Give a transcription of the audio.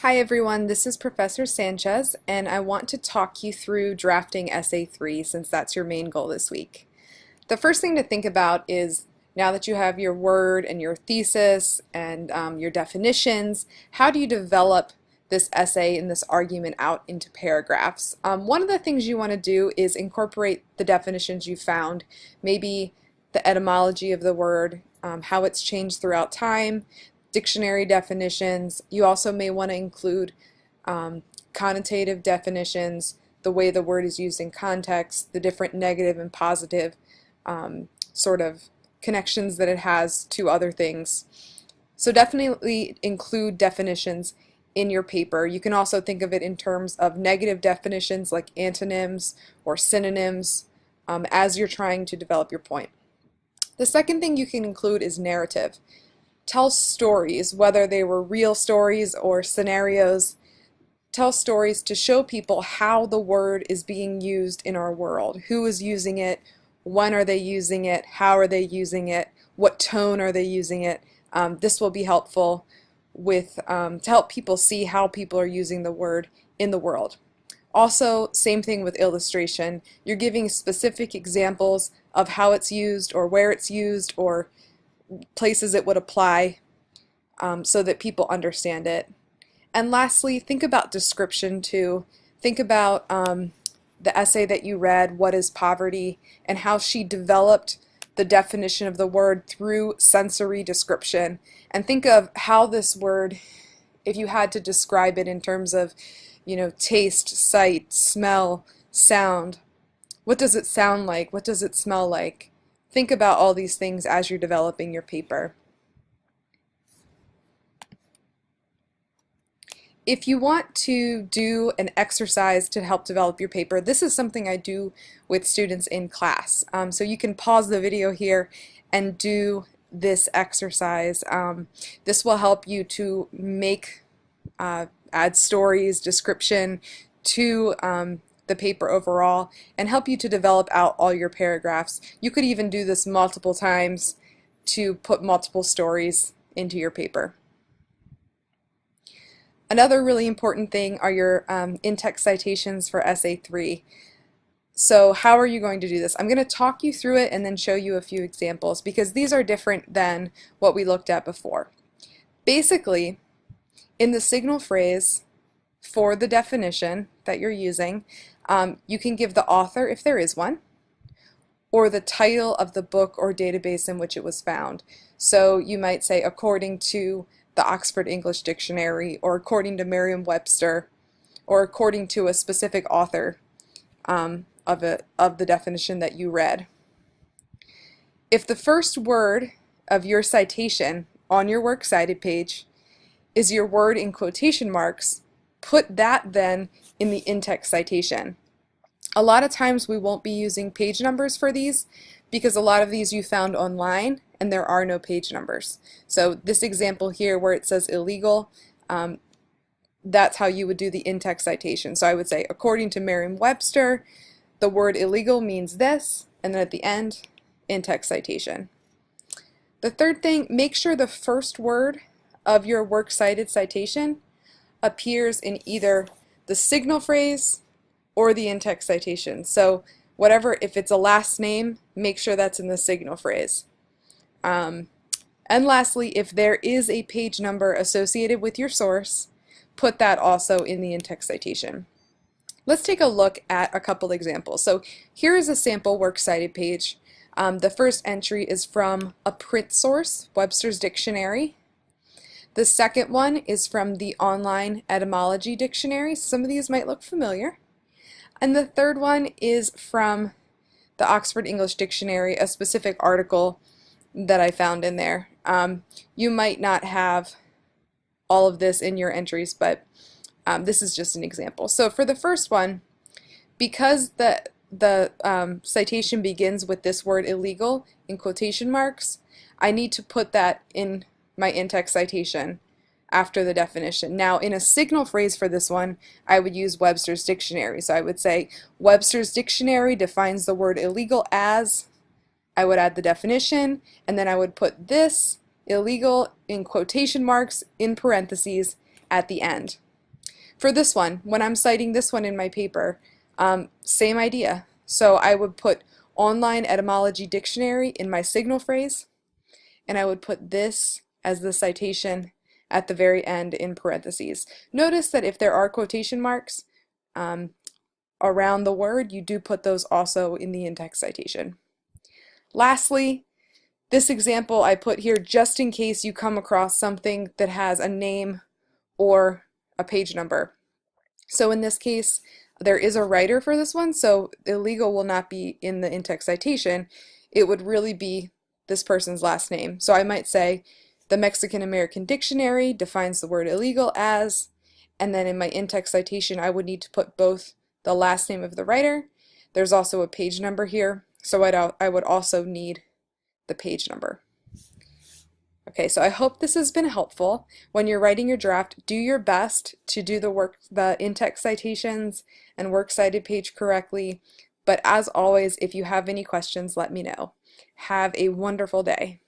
Hi everyone, this is Professor Sanchez, and I want to talk you through drafting Essay 3 since that's your main goal this week. The first thing to think about is now that you have your word and your thesis and your definitions, how do you develop this essay and this argument out into paragraphs? One of the things you want to do is incorporate the definitions you found, maybe the etymology of the word, how it's changed throughout time, dictionary definitions. You also may want to include connotative definitions, the way the word is used in context, the different negative and positive sort of connections that it has to other things. So definitely include definitions in your paper. You can also think of it in terms of negative definitions like antonyms or synonyms as you're trying to develop your point. The second thing you can include is narrative. Tell stories, whether they were real stories or scenarios. Tell stories to show people how the word is being used in our world. Who is using it? When are they using it? How are they using it? What tone are they using it? This will be helpful with to help people see how people are using the word in the world. Also, same thing with illustration. You're giving specific examples of how it's used or where it's used or places it would apply so that people understand it. And lastly, think about description too. Think about the essay that you read, What is Poverty, and how she developed the definition of the word through sensory description. And think of how this word, if you had to describe it in terms of, taste, sight, smell, sound, what does it sound like? What does it smell like? Think about all these things as you're developing your paper. If you want to do an exercise to help develop your paper, this is something I do with students in class. So you can pause the video here and do this exercise. This will help you to add stories, description to the paper overall and help you to develop out all your paragraphs. You could even do this multiple times to put multiple stories into your paper. Another really important thing are your in-text citations for Essay 3. So how are you going to do this? I'm going to talk you through it and then show you a few examples because these are different than what we looked at before. Basically, in the signal phrase for the definition that you're using, you can give the author, if there is one, or the title of the book or database in which it was found. So you might say, according to the Oxford English Dictionary, or according to Merriam-Webster, or according to a specific author of the definition that you read. If the first word of your citation on your Works Cited page is your word in quotation marks, put that then in the in-text citation. A lot of times we won't be using page numbers for these because a lot of these you found online and there are no page numbers. So this example here where it says illegal, that's how you would do the in-text citation. So I would say, according to Merriam-Webster, the word illegal means this, and then at the end, in-text citation. The third thing, make sure the first word of your works cited citation appears in either the signal phrase or the in-text citation. So whatever, if it's a last name, make sure that's in the signal phrase. And lastly, if there is a page number associated with your source, put that also in the in-text citation. Let's take a look at a couple examples. So here is a sample works cited page. The first entry is from a print source, Webster's Dictionary. The second one is from the online etymology dictionary. Some of these might look familiar. And the third one is from the Oxford English Dictionary, a specific article that I found in there. You might not have all of this in your entries, but this is just an example. So for the first one, because the citation begins with this word illegal in quotation marks, I need to put that in my in-text citation after the definition. Now in a signal phrase for this one, I would use Webster's Dictionary. So I would say, Webster's Dictionary defines the word illegal as, I would add the definition, and then I would put this, illegal, in quotation marks, in parentheses, at the end. For this one, when I'm citing this one in my paper, same idea. So I would put online etymology dictionary in my signal phrase, and I would put this as the citation at the very end in parentheses. Notice that if there are quotation marks around the word, you do put those also in the in-text citation. Lastly, this example I put here just in case you come across something that has a name or a page number. So in this case, there is a writer for this one, so illegal will not be in the in-text citation. It would really be this person's last name. So I might say, the Mexican American Dictionary defines the word illegal as, and then in my in-text citation, I would need to put both the last name of the writer. There's also a page number here, so I would also need the page number. Okay, so I hope this has been helpful. When you're writing your draft, do your best to do the in-text citations and works cited page correctly. But as always, if you have any questions, let me know. Have a wonderful day.